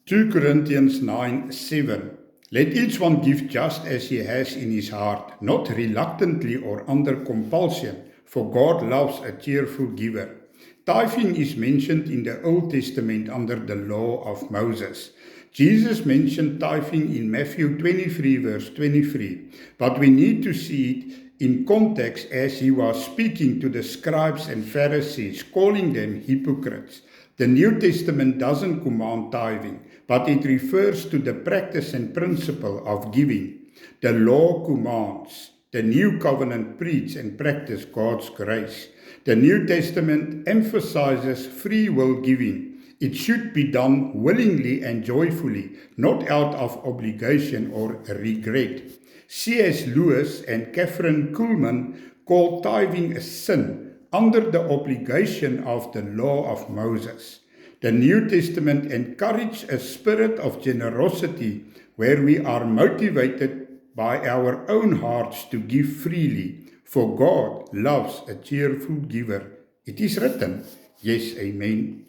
2 Corinthians 9:7. Let each one give just as he has in his heart, not reluctantly or under compulsion, for God loves a cheerful giver. Tithing is mentioned in the Old Testament under the law of Moses. Jesus mentioned tithing in Matthew 23 verse 23, but we need to see it in context as he was speaking to the scribes and Pharisees, calling them hypocrites. The New Testament doesn't command tithing, but it refers to the practice and principle of giving. The law commands. The New Covenant preach and practice God's grace. The New Testament emphasizes free will giving. It should be done willingly and joyfully, not out of obligation or regret. C.S. Lewis and Catherine Kuhlman called tithing a sin under the obligation of the law of Moses. The New Testament encourages a spirit of generosity where we are motivated by our own hearts to give freely, for God loves a cheerful giver. It is written. Yes, amen.